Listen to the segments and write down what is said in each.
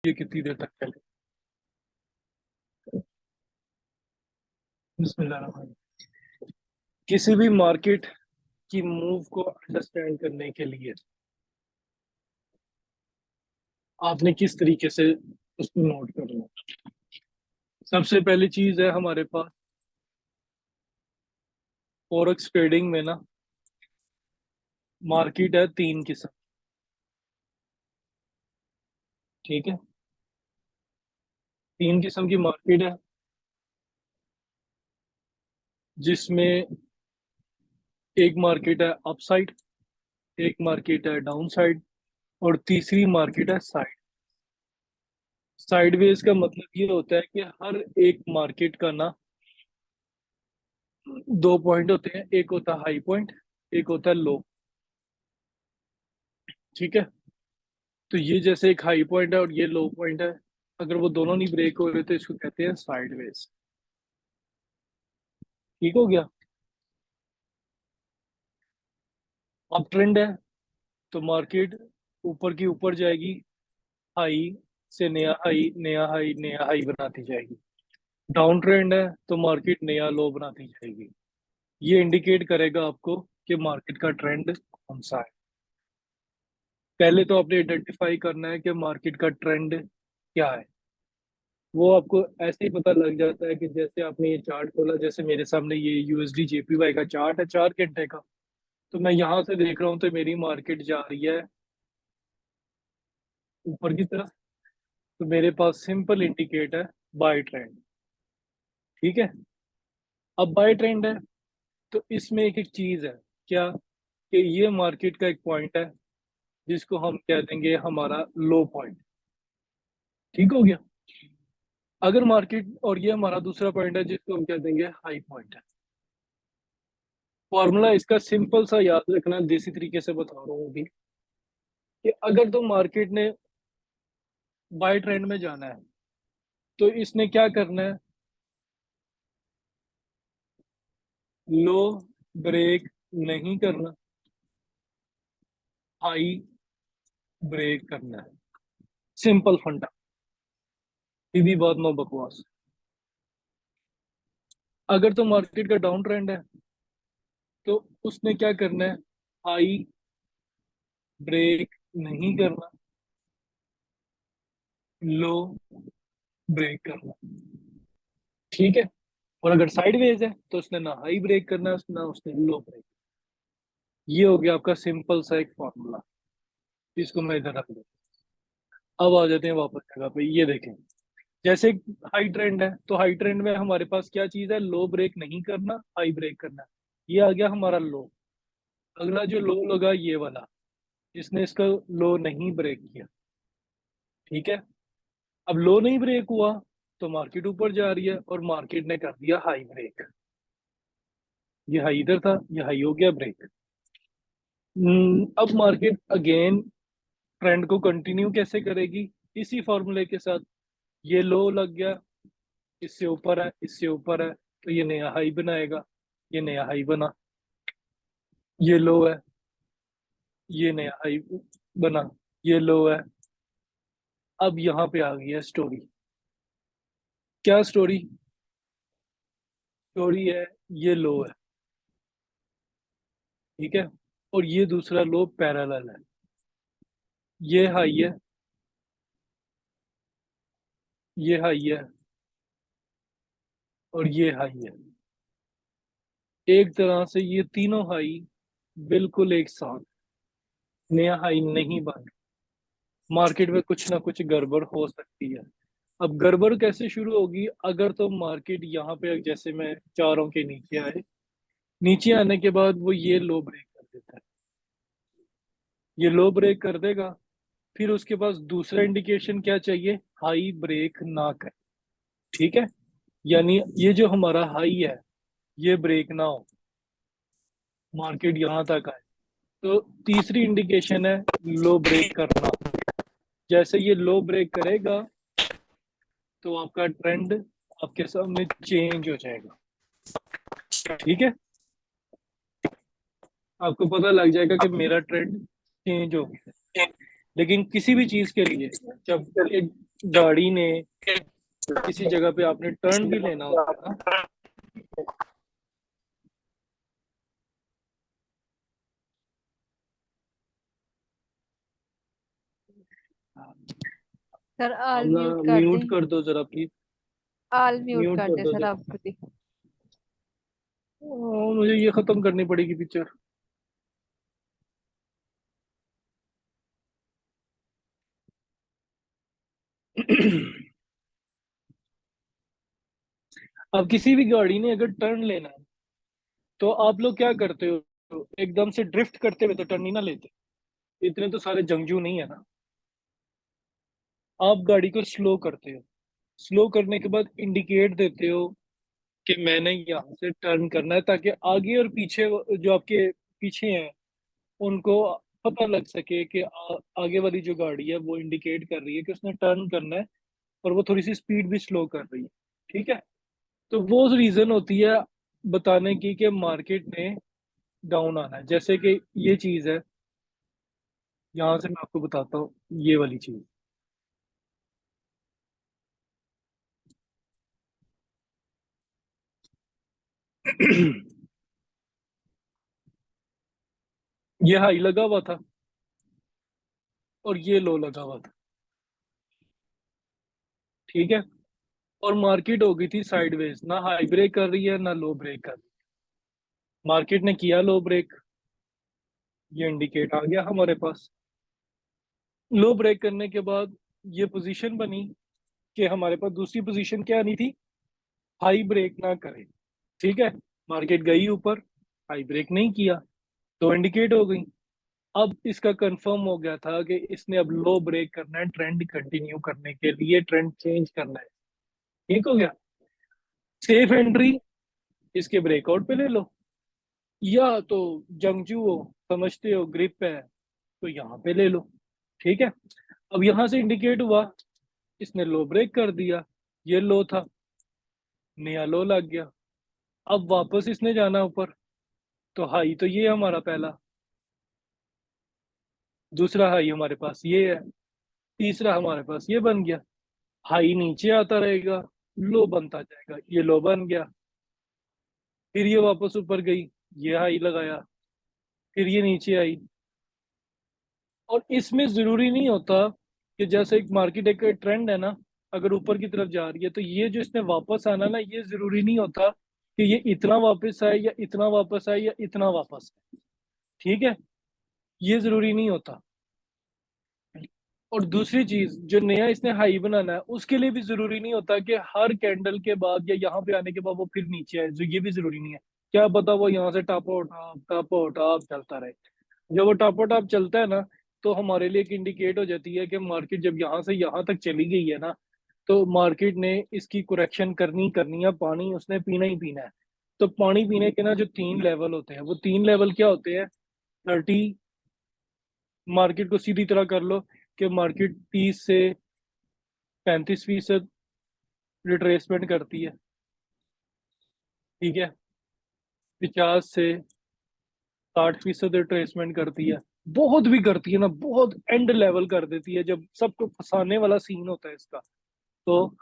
ये कितनी देर तक चले। बिस्मिल्लाह। किसी भी मार्केट की मूव को अंडरस्टैंड करने के लिए आपने किस तरीके से उसको नोट करना है। सबसे पहली चीज है हमारे पास फॉरेक्स ट्रेडिंग में ना मार्केट है तीन किस्म। ठीक है, तीन किस्म की मार्केट है जिसमें एक मार्केट है अपसाइड, एक मार्केट है डाउन साइड और तीसरी मार्केट है साइड। साइडवेज का मतलब ये होता है कि हर एक मार्केट का ना दो पॉइंट होते हैं, एक होता है हाई पॉइंट, एक होता है लो। ठीक है, तो ये जैसे एक हाई पॉइंट है और ये लो पॉइंट है, अगर वो दोनों नहीं ब्रेक हो रहे तो इसको कहते हैं साइडवेज। ठीक हो गया। अब ट्रेंड है तो मार्केट ऊपर की ऊपर जाएगी, हाई से नया हाई नया हाई नया हाई बनाती जाएगी। डाउन ट्रेंड है तो मार्केट नया लो बनाती जाएगी। ये इंडिकेट करेगा आपको कि मार्केट का ट्रेंड कौन सा है। पहले तो आपने आइडेंटिफाई करना है कि मार्केट का ट्रेंड क्या है। वो आपको ऐसे ही पता लग जाता है कि जैसे आपने ये चार्ट खोला, जैसे मेरे सामने ये यूएसडी जेपीवाई का चार्ट है 4 घंटे का। तो मैं यहाँ से देख रहा हूँ तो मेरी मार्केट जा रही है ऊपर की तरफ। तो मेरे पास सिंपल इंडिकेट है बाय ट्रेंड। ठीक है, अब बाय ट्रेंड है तो इसमें एक एक चीज है क्या, कि ये मार्केट का एक पॉइंट है जिसको हम कह देंगे हमारा लो पॉइंट। ठीक हो गया। अगर मार्केट और ये हमारा दूसरा पॉइंट है जिसको हम कह देंगे हाई पॉइंट है। फॉर्मूला इसका सिंपल सा याद रखना, देसी तरीके से बता रहा हूँ अभी, कि अगर तो मार्केट ने बाय ट्रेंड में जाना है तो इसने क्या करना है, लो ब्रेक नहीं करना, हाई ब्रेक करना है। सिंपल फंडा, सीधी बात, नो बकवास। अगर तो मार्केट का डाउन ट्रेंड है तो उसने क्या करना है, हाई ब्रेक नहीं करना, लो ब्रेक करना। ठीक है, और अगर साइडवेज है तो उसने ना हाई ब्रेक करना है, ना उसने लो ब्रेक। ये हो गया आपका सिंपल सा एक फॉर्मूला। इसको मैं इधर रख दूँ। अब आ जाते हैं वापस जगह पे। ये देखें, जैसे हाई ट्रेंड है तो हाई ट्रेंड में हमारे पास क्या चीज है, लो ब्रेक नहीं करना, हाई ब्रेक करना। ये आ गया हमारा लो। अगला जो लो लगा ये वाला, जिसने इसका लो नहीं ब्रेक किया। ठीक है, अब लो नहीं ब्रेक हुआ तो मार्केट ऊपर जा रही है और मार्केट ने कर दिया हाई ब्रेक। ये हाई इधर था, ये हाई हो गया ब्रेक। अब मार्केट अगेन ट्रेंड को कंटिन्यू कैसे करेगी, इसी फॉर्मूले के साथ। ये लो लग गया, इससे ऊपर है, इससे ऊपर है, तो ये नया हाई बनाएगा। ये नया हाई बना, ये लो है, ये नया हाई बना, ये लो है। अब यहाँ पे आ गई है स्टोरी। क्या स्टोरी? स्टोरी है, ये लो है। ठीक है, और ये दूसरा लो पैरेलल है। ये हाई है, ये हाई है और ये हाई है। एक तरह से ये तीनों हाई बिल्कुल एक साथ, नया हाई नहीं बन। मार्केट में कुछ ना कुछ गड़बड़ हो सकती है। अब गड़बड़ कैसे शुरू होगी, अगर तो मार्केट यहाँ पे जैसे मैं चारों के नीचे आए, नीचे आने के बाद वो ये लो ब्रेक कर देता है, ये लो ब्रेक कर देगा। फिर उसके पास दूसरा इंडिकेशन क्या चाहिए, हाई ब्रेक ना करे। ठीक है, यानी ये जो हमारा हाई है ये ब्रेक ना हो, मार्केट यहाँ तक आए। तो तीसरी इंडिकेशन है लो ब्रेक करना। जैसे ये लो ब्रेक करेगा तो आपका ट्रेंड आपके सामने चेंज हो जाएगा। ठीक है, आपको पता लग जाएगा कि मेरा ट्रेंड चेंज हो गया। लेकिन किसी भी चीज के लिए, जब एक गाड़ी ने किसी जगह पे आपने टर्न भी लेना होता है ना, सर आल अपना म्यूट कर म्यूट दें। कर दो जरा प्लीज। आल म्यूट म्यूट कर कर दे दो सर जरा। आप खुद ही। मुझे ये खत्म करनी पड़ेगी पिक्चर। अब किसी भी गाड़ी ने अगर टर्न लेना है, तो आप लोग क्या करते हो, एकदम से ड्रिफ्ट करते हुए तो टर्न नहीं ना लेते, इतने तो सारे जंगजू नहीं है ना। आप गाड़ी को स्लो करते हो, स्लो करने के बाद इंडिकेट देते हो कि मैंने यहाँ से टर्न करना है, ताकि आगे और पीछे जो आपके पीछे हैं उनको पता लग सके कि आगे वाली जो गाड़ी है वो इंडिकेट कर रही है कि उसने टर्न करना है, और वो थोड़ी सी स्पीड भी स्लो कर रही है। ठीक है। तो वो रीजन होती है बताने की कि मार्केट ने डाउन आना है। जैसे कि ये चीज है, यहाँ से मैं आपको बताता हूँ ये वाली चीज। ये हाई लगा हुआ था और ये लो लगा हुआ था। ठीक है। और मार्केट हो गई थी साइडवेज, ना हाई ब्रेक कर रही है ना लो ब्रेक कर रही है। मार्केट ने किया लो ब्रेक, ये इंडिकेट आ गया हमारे पास। लो ब्रेक करने के बाद ये पोजीशन बनी कि हमारे पास दूसरी पोजीशन क्या नहीं थी, हाई ब्रेक ना करे। ठीक है। मार्केट गई ऊपर, हाई ब्रेक नहीं किया, तो इंडिकेट हो गई। अब इसका कंफर्म हो गया था कि इसने अब लो ब्रेक करना है, ट्रेंड कंटिन्यू करने के लिए ट्रेंड चेंज करना है। ठीक हो गया। सेफ एंट्री इसके ब्रेकआउट पे ले लो, या तो जंगजू हो, समझते हो ग्रिप है, तो यहाँ पे ले लो। ठीक है। अब यहाँ से इंडिकेट हुआ, इसने लो ब्रेक कर दिया, ये लो था, नया लो लग गया। अब वापस इसने जाना ऊपर, तो हाई तो ये हमारा पहला, दूसरा हाई हमारे पास ये है, तीसरा हमारे पास ये बन गया। हाई नीचे आता रहेगा, लो बनता जाएगा, ये लो बन गया। फिर ये वापस ऊपर गई, ये हाई लगाया, फिर ये नीचे आई। और इसमें जरूरी नहीं होता कि जैसे एक मार्केट एक ट्रेंड है ना, अगर ऊपर की तरफ जा रही है तो ये जो इसने वापस आना ना, ये जरूरी नहीं होता कि ये इतना वापस आए या इतना वापस आए या इतना वापस आए। ठीक है। ये जरूरी नहीं होता। और दूसरी चीज, जो नया इसने हाई बनाना है उसके लिए भी जरूरी नहीं होता कि हर कैंडल के बाद या यहाँ पे आने के बाद वो फिर नीचे आए, जो ये भी जरूरी नहीं है। क्या पता वो यहाँ से टापो टाप चलता रहे। जब वो टापो टाप चलता है ना, तो हमारे लिए एक इंडिकेट हो जाती है कि मार्केट जब यहाँ से यहाँ तक चली गई है ना, तो मार्केट ने इसकी करेक्शन करनी करनी है, पानी उसने पीना ही पीना है। तो पानी पीने के ना जो तीन लेवल होते हैं, वो तीन लेवल क्या होते हैं। 30, मार्केट को सीधी तरह कर लो कि मार्केट 30 से 35% रिट्रेसमेंट करती है। ठीक है। 50 से 60% रिट्रेसमेंट करती है। बहुत भी करती है ना, बहुत एंड लेवल कर देती है जब सबको फंसाने वाला सीन होता है इसका, तो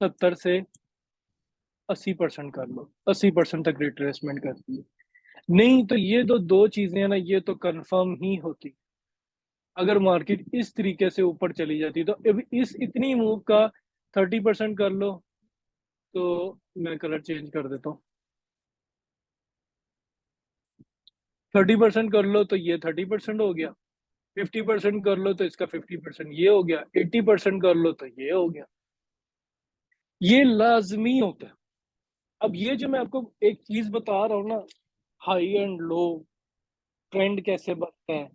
70 से 80% कर लो, 80% तक रिट्रेसमेंट करती है। नहीं तो ये तो दो चीजें हैं ना, ये तो कंफर्म ही होती। अगर मार्केट इस तरीके से ऊपर चली जाती तो अब इस इतनी मूव का 30% कर लो, तो मैं कलर चेंज कर देता हूँ। 30% कर लो तो ये 30% हो गया, 50% कर लो तो इसका 50% ये हो गया, 80% कर लो तो ये हो गया। ये लाजमी होता है। अब ये जो मैं आपको एक चीज बता रहा हूँ ना, हाई एंड लो ट्रेंड कैसे बनता है,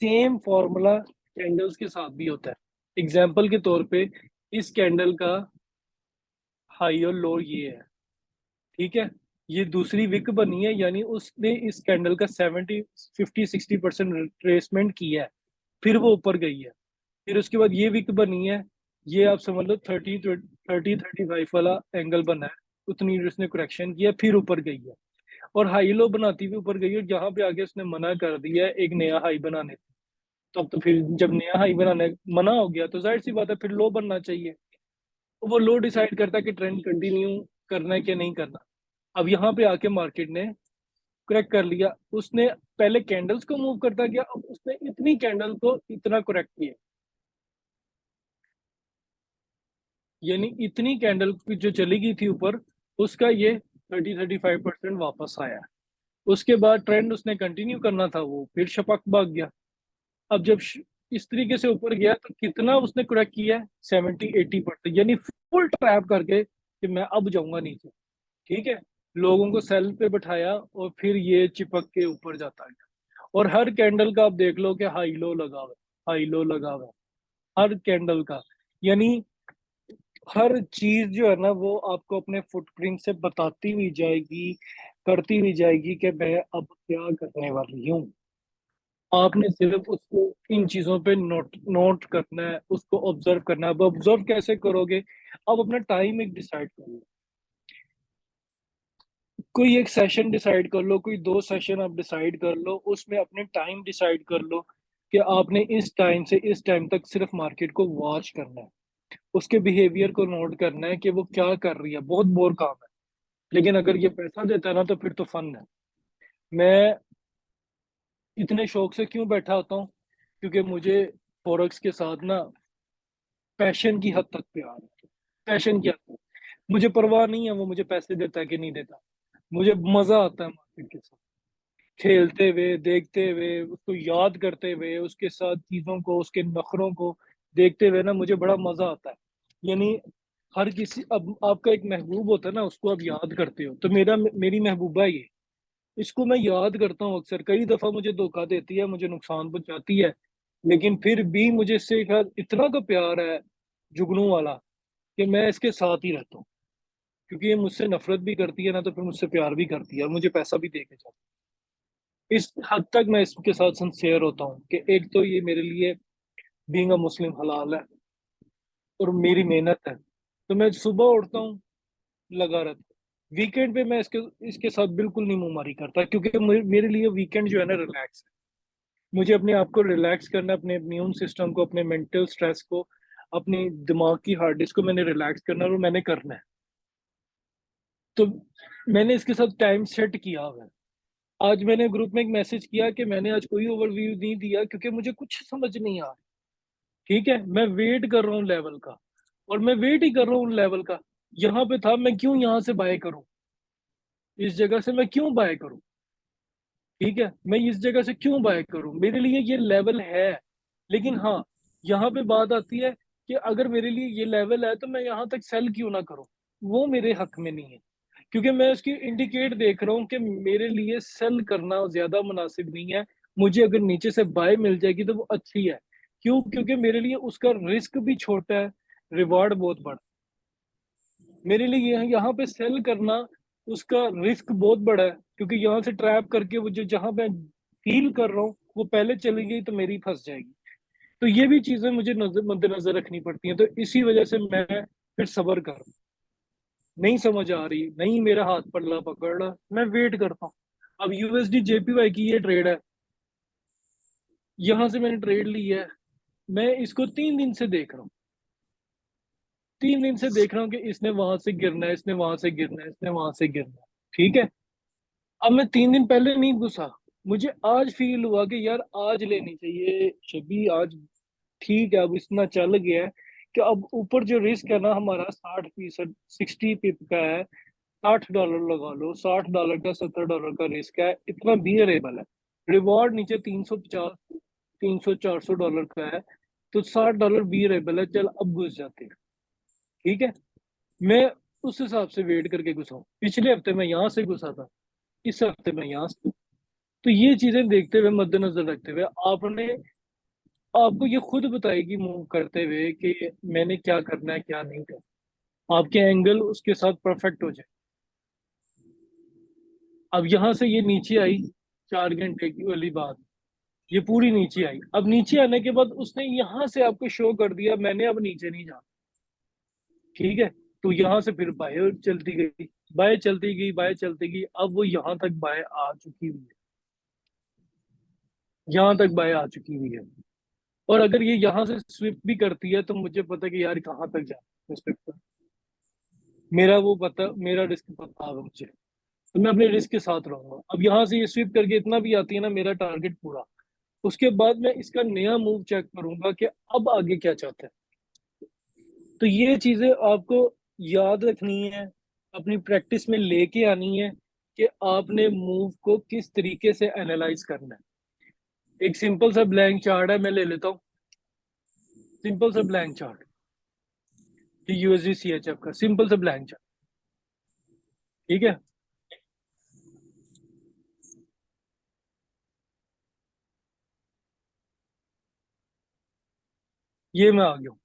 सेम फॉर्मूला कैंडल्स के साथ भी होता है। एग्जाम्पल के तौर पे इस कैंडल का हाई और लो ये है। ठीक है। ये दूसरी विक बनी है, यानी उसने इस कैंडल का 50-60% रिट्रेसमेंट किया है, फिर वो ऊपर गई है। फिर उसके बाद ये विक बनी है, ये आप समझ लो 30-35 वाला एंगल बना है, उतनी उसने करेक्शन किया फिर ऊपर गई है। और हाई लो बनाती हुई ऊपर गई है, जहां पे आगे उसने मना कर दिया है एक नया हाई बनाने से। तब तो फिर जब नया हाई बनाने मना हो गया तो जाहिर सी बात है फिर लो बनना चाहिए। तो वो लो डिसाइड करता है कि ट्रेंड कंटिन्यू करना है कि नहीं करना। अब यहाँ पे आके मार्केट ने करेक्ट कर लिया, उसने पहले कैंडल्स को मूव करता गया, अब उसने इतनी कैंडल को इतना करेक्ट किया, यानी इतनी कैंडल की जो चली गई थी ऊपर, उसका ये 30-35% वापस आया। उसके बाद ट्रेंड उसने कंटिन्यू करना था, वो फिर शपक भाग गया। अब जब इस तरीके से ऊपर गया तो कितना उसने करेक्ट किया है, 70-80%, यानी फुल ट्रैप करके कि मैं अब जाऊंगा नीचे। ठीक है, लोगों को सेल पे बिठाया और फिर ये चिपक के ऊपर जाता है। और हर कैंडल का आप देख लो कि हाई लो लगा हुआ है, हाई लो लगा हुआ है हर कैंडल का। यानी हर चीज जो है ना वो आपको अपने फुटप्रिंट से बताती हुई जाएगी, करती हुई जाएगी कि मैं अब क्या करने वाली हूँ। आपने सिर्फ उसको इन चीजों पे नोट नोट करना है, उसको ऑब्जर्व करना है। अब ऑब्जर्व कैसे करोगे? अब अपना टाइम एक डिसाइड कर लो, कोई एक सेशन डिसाइड कर लो, कोई 2 सेशन आप डिसाइड कर लो, उसमें अपने टाइम डिसाइड कर लो कि आपने इस टाइम से इस टाइम तक सिर्फ मार्केट को वॉच करना है, उसके बिहेवियर को नोट करना है कि वो क्या कर रही है। बहुत बोर काम है, लेकिन अगर ये पैसा देता है ना तो फिर तो फन है। मैं इतने शौक से क्यों बैठा होता हूँ? क्योंकि मुझे फॉरेक्स के साथ ना पैशन की हद तक प्यार है, पैशन की हद तक। मुझे परवाह नहीं है वो मुझे पैसे देता है कि नहीं देता, मुझे मजा आता है मार्केट के साथ खेलते हुए, देखते हुए, उसको याद करते हुए, उसके साथ चीजों को, उसके नखरों को देखते हुए ना मुझे बड़ा मजा आता है। यानी हर किसी, अब आपका एक महबूब होता है ना, उसको आप याद करते हो, तो मेरी महबूबा ये, इसको मैं याद करता हूँ अक्सर। कई दफा मुझे धोखा देती है, मुझे नुकसान पहुंचाती है, लेकिन फिर भी मुझे इससे शायद इतना का प्यार है जुगनू वाला कि मैं इसके साथ ही रहता हूँ। क्योंकि ये मुझसे नफरत भी करती है ना तो फिर मुझसे प्यार भी करती है और मुझे पैसा भी दे के जाती है। इस हद तक मैं इसके साथ सिंसियर होता हूँ कि एक तो ये मेरे लिए बीइंग अ मुस्लिम हलाल है और मेरी मेहनत है। तो मैं सुबह उठता हूँ, लगा रहता हूँ। वीकेंड पे मैं इसके इसके साथ बिल्कुल नहीं मुंहमारी करता, क्योंकि मेरे लिए वीकेंड जो है ना रिलैक्स है। मुझे अपने आप को रिलैक्स करना है, अपने इम्यून सिस्टम को, अपने मेंटल स्ट्रेस को, अपनी दिमाग की हार्ड डिस्क को मैंने रिलैक्स करना है और मैंने करना है। तो मैंने इसके साथ टाइम सेट किया हुआ है। आज मैंने ग्रुप में एक मैसेज किया कि मैंने आज कोई ओवरव्यू नहीं दिया क्योंकि मुझे कुछ समझ नहीं आ रहा। ठीक है, मैं वेट कर रहा हूँ लेवल का, और मैं वेट ही कर रहा हूँ लेवल का। यहाँ पे था, मैं क्यों यहाँ से बाय करूँ? इस जगह से मैं क्यों बाय करूँ? ठीक है, मैं इस जगह से क्यों बाय करूं? मेरे लिए ये लेवल है। लेकिन हाँ, यहाँ पे बात आती है कि अगर मेरे लिए ये लेवल है तो मैं यहाँ तक सेल क्यों ना करूं? वो मेरे हक में नहीं है, क्योंकि मैं उसकी इंडिकेट देख रहा हूँ कि मेरे लिए सेल करना ज्यादा मुनासिब नहीं है। मुझे अगर नीचे से बाय मिल जाएगी तो वो अच्छी है। क्यों? क्योंकि मेरे लिए उसका रिस्क भी छोटा है, रिवॉर्ड बहुत बड़ा। मेरे लिए यहाँ पे सेल करना, उसका रिस्क बहुत बड़ा है, क्योंकि यहाँ से ट्रैप करके वो जो जहां मैं फील कर रहा हूँ वो पहले चली गई तो मेरी फंस जाएगी। तो ये भी चीजें मुझे मद्देनजर रखनी पड़ती हैं। तो इसी वजह से मैं फिर सबर कर, नहीं समझ आ रही, नहीं मेरा हाथ पल्ला पकड़ रहा, मैं वेट करता हूँ। अब यूएसडी जेपीवाई की ये ट्रेड है, यहाँ से मैंने ट्रेड ली है। मैं इसको 3 दिन से देख रहा हूँ, 3 दिन से देख रहा हूँ कि इसने वहां से गिरना है, इसने वहां से गिरना है, इसने वहां से गिरना है। ठीक है, अब मैं 3 दिन पहले नहीं घुसा, मुझे आज फील हुआ कि यार आज लेनी चाहिए शबी आज। ठीक है, अब इतना चल गया है कि अब ऊपर जो रिस्क है ना हमारा 60%, 60 पिप का है। $60 लगा लो, $60 का, $70 का रिस्क है, इतना बियरेबल है। रिवॉर्ड नीचे 350, 300, $400 का है, तो $60 बियरेबल है, चल अब घुस जाते हैं। ठीक है, मैं उस हिसाब से वेट करके घुसा हूँ। पिछले हफ्ते मैं यहाँ से घुसा था, इस हफ्ते मैं यहाँ से। तो ये चीजें देखते हुए, मद्देनजर रखते हुए, आपने, आपको ये खुद बताएगी मूव करते हुए कि मैंने क्या करना है क्या नहीं करना। आपके एंगल उसके साथ परफेक्ट हो जाए। अब यहाँ से ये नीचे आई, 4 घंटे की वाली बात, ये पूरी नीचे आई। अब नीचे आने के बाद उसने यहाँ से आपको शो कर दिया मैंने अब नीचे नहीं जाना। ठीक है, तो यहाँ से फिर बाय चलती गई, बाय चलती गई, बाय चलती गई, अब वो यहाँ तक बाय आ चुकी हुई है, यहाँ तक बाय आ चुकी हुई है। और अगर ये यहाँ से स्विप भी करती है तो मुझे पता है कि यार कहाँ तक जाए स्विप पर। मेरा वो पता, मेरा रिस्क पता है मुझे, तो मैं अपने रिस्क के साथ रहूंगा। अब यहाँ से ये स्विप करके इतना भी आती है ना, मेरा टारगेट पूरा। उसके बाद मैं इसका नया मूव चेक करूंगा कि अब आगे क्या चाहता है। तो ये चीजें आपको याद रखनी है, अपनी प्रैक्टिस में लेके आनी है कि आपने मूव को किस तरीके से एनालाइज करना है। एक सिंपल सा ब्लैंक चार्ट है, मैं ले लेता हूँ। सिंपल सा ब्लैंक चार्ट, यूएसडी सीएचएफ का सिंपल सा ब्लैंक चार्ट। ठीक है, ये मैं आ गया हूँ।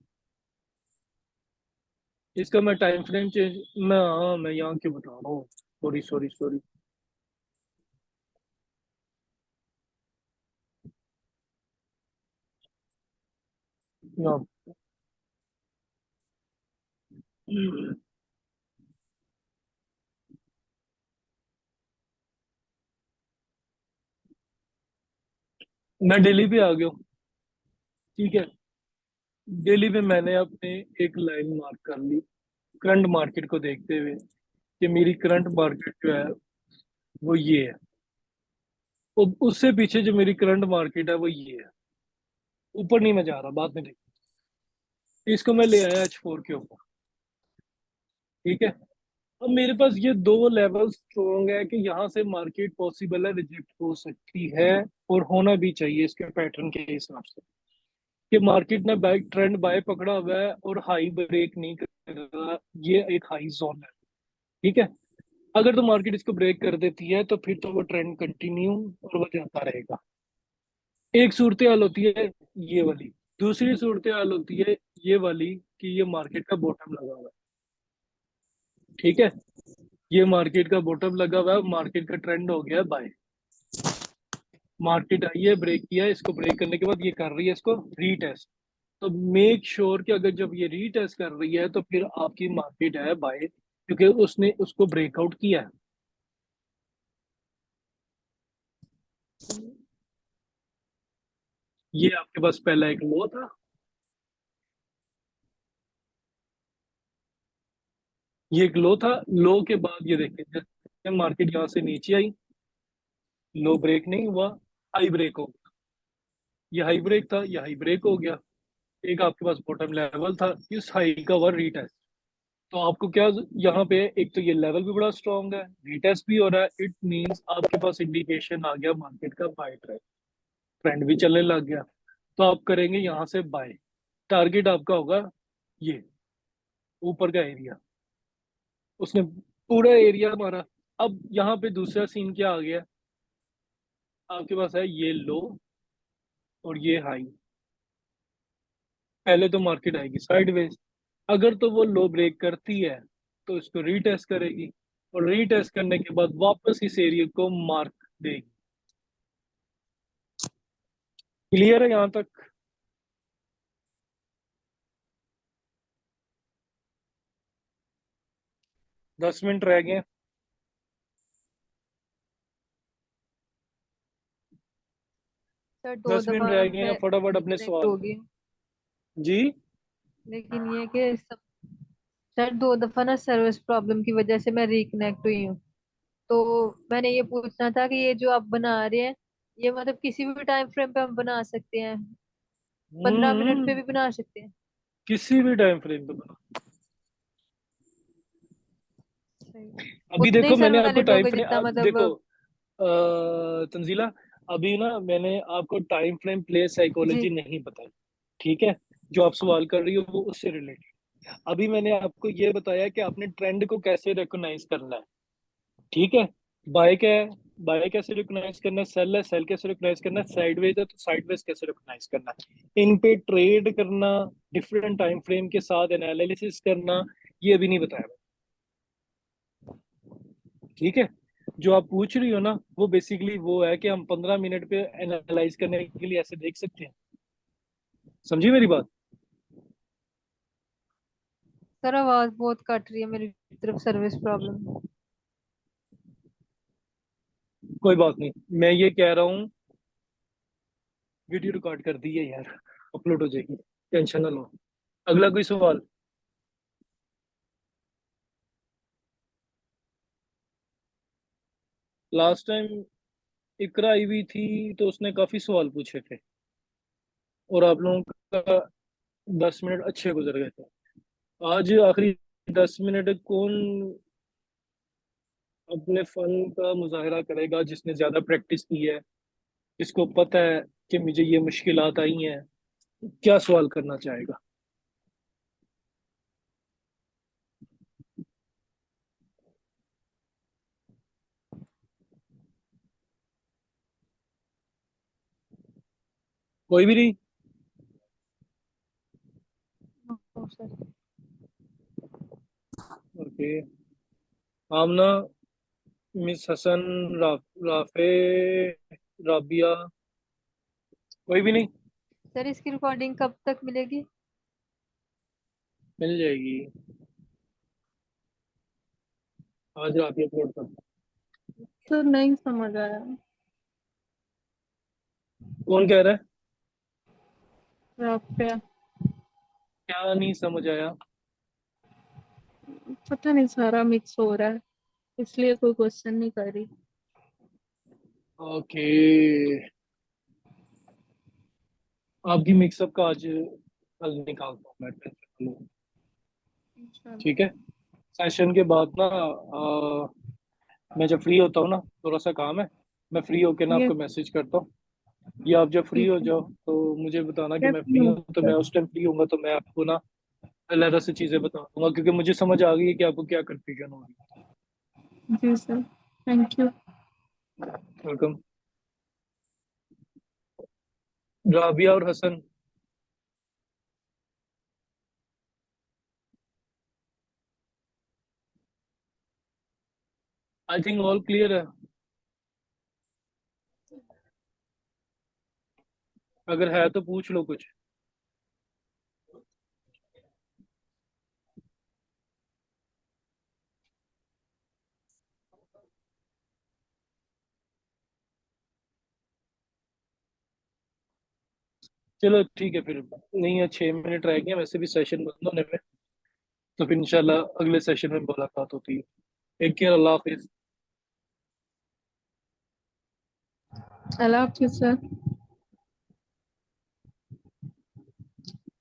इसका मैं टाइम फ्रेम चेंज, मैं हाँ मैं यहाँ क्यों बता रहा हूँ, सॉरी सॉरी सॉरी। यहाँ मैं दिल्ली पे आ गया हूँ। ठीक है, दिल्ली में मैंने अपने एक लाइन मार्क कर ली करंट मार्केट को देखते हुए, कि मेरी करंट मार्केट जो है वो ये है। और उससे पीछे जो मेरी करंट मार्केट है वो ये है। ऊपर नहीं मैं जा रहा, बाद में देख। इसको मैं ले आया H4 के ऊपर। ठीक है, अब मेरे पास ये दो लेवल स्ट्रॉन्ग है कि यहाँ से मार्केट पॉसिबल है रिजेक्ट हो सकती है, और होना भी चाहिए इसके पैटर्न के हिसाब से, कि मार्केट ने बैक ट्रेंड बाय पकड़ा हुआ है और हाई ब्रेक नहीं करेगा। ये एक हाई जोन है। ठीक है, अगर तो मार्केट इसको ब्रेक कर देती है तो फिर तो वो ट्रेंड कंटिन्यू और वो जाता रहेगा। एक सूरत हाल होती है ये वाली, दूसरी सूरत हाल होती है ये वाली, कि ये मार्केट का बॉटम लगा हुआ है। ठीक है, ये मार्केट का बॉटम लगा हुआ है, मार्केट का ट्रेंड हो गया बाय। मार्केट आई है, ब्रेक किया है, इसको ब्रेक करने के बाद ये कर रही है इसको रीटेस्ट। तो मेक श्योर कि अगर जब ये रीटेस्ट कर रही है तो फिर आपकी मार्केट है बाय, क्योंकि उसने उसको ब्रेकआउट किया है। ये आपके पास पहला एक लो था, ये एक लो था। लो के बाद ये देखिए, जैसे मार्केट यहाँ से नीचे आई, लो ब्रेक नहीं हुआ, हाई ब्रेक हो गया। ये हाई ब्रेक था, ये हाई ब्रेक हो गया। एक आपके पास बॉटम लेवल था, इस हाई का हुआ रीटेस्ट। तो आपको क्या यहाँ पे, एक तो ये लेवल भी बड़ा स्ट्रांग है, रीटेस्ट भी हो रहा है, इट मींस आपके पास इंडिकेशन आ गया मार्केट का बाय ट्रेंड, ट्रेंड भी चलने लग गया। तो आप करेंगे यहाँ से बाय। टारगेट आपका होगा ये ऊपर का एरिया, उसने पूरा एरिया मारा। अब यहाँ पे दूसरा सीन क्या आ गया, आपके पास है ये लो और ये हाई। पहले तो मार्केट आएगी साइडवेज, अगर तो वो लो ब्रेक करती है तो इसको रीटेस्ट करेगी, और रीटेस्ट करने के बाद वापस इस एरिया को मार्क देगी। क्लियर है यहाँ तक? 10 मिनट रह गए। सर दो 10 मिनट दफा रह गए हैं, मैं फटाफट अपने डिस्कनेक्ट सवाल। हो गई, जी। लेकिन ये कि सर दो दफा ना सर्विस प्रॉब्लम की वजह से मैं रिकनेक्ट हुई हूँ। तो मैंने ये पूछना था कि ये जो आप बना रहे हैं, ये मतलब किसी भी टाइम फ्रेम पे हम बना सकते हैं? 15 मिनट पे हम्म, भी बना सकते हैं? किसी भी टाइम फ्रेम पे बना। सही। अभी उतने ही देखो सर मैंने आपको वैलिड टाइम होगा फ्रेम, जितना देखो मतलब। तंजीला, अभी ना मैंने आपको टाइम फ्रेम प्ले जी। साइकोलॉजी नहीं बताई। ठीक है, जो आप सवाल कर रही हो वो उससे रिलेटेड। अभी मैंने आपको ये बताया कि आपने ट्रेंड को कैसे रिकॉग्नाइज करना है। ठीक है, बाय क्या है, बाय कैसे रिकॉग्नाइज करना है, सेल है, सेल कैसे रिकॉग्नाइज करना है, साइडवेज है तो साइडवेज कैसे रिकॉग्नाइज करना है, इन पे ट्रेड करना, डिफरेंट टाइम फ्रेम के साथ एनालिसिस करना, ये अभी नहीं बताया मैंने। ठीक है, जो आप पूछ रही हो ना वो बेसिकली वो है कि हम 15 मिनट पे एनालाइज करने के लिए ऐसे देख सकते हैं। समझी मेरी बात? सर आवाज बहुत कट रही है मेरी तरफ, सर्विस प्रॉब्लम। कोई बात नहीं, मैं ये कह रहा हूँ वीडियो रिकॉर्ड कर दी है यार। अपलोड हो जाएगी, टेंशन ना लो। अगला कोई सवाल? लास्ट टाइम इकरा आई हुई थी तो उसने काफी सवाल पूछे थे, और आप लोगों का 10 मिनट अच्छे गुजर गए थे। आज आखिरी 10 मिनट कौन अपने फन का मुजाहरा करेगा, जिसने ज्यादा प्रैक्टिस की है, जिसको पता है कि मुझे ये मुश्किलात आई हैं? क्या सवाल करना चाहेगा? कोई भी नहीं? हाँ सर। ओके। आमना, मिस हसन, राफे, राबिया, कोई भी नहीं? सर इसकी रिकॉर्डिंग कब तक मिलेगी? मिल जाएगी। आज रात ही अपलोड कर। तो नहीं समझ आया। कौन कह रहा है? राफिया। क्या नहीं समझ आया? पता नहीं, सारा मिक्स हो रहा है, इसलिए कोई क्वेश्चन नहीं कर रही। ओके। आपकी मिक्सअप का आज कल निकालता हूँ मैं, टेंशन लो। इंशाल्लाह। ठीक है। सेशन के बाद ना मैं जब फ्री होता हूँ ना, थोड़ा सा काम है, मैं फ्री होके ना ये आपको मैसेज करता हूँ, या आप जब फ्री ठीक हो है। जाओ तो मुझे बताना कि क्या मैं फ्री फ्री हूँ, तो मैं उस टाइम फ्री हूँगा तो मैं आपको ना अलग से चीजें बता दूंगा, क्योंकि मुझे समझ आ गई है कि आपको क्या कंफ्यूजन हो रही जी सर, थैंक यू। है। वेलकम। राबिया और Hasan, I think all clear है। अगर है तो पूछ लो कुछ। चलो ठीक है फिर, नहीं है, 6 मिनट रह गए वैसे भी सेशन बंद होने में, तो फिर इंशाल्लाह अगले सेशन में मुलाकात होती है। टेक केयर, अल्लाह हाफिज। अल्लाह हाफिज़ सर।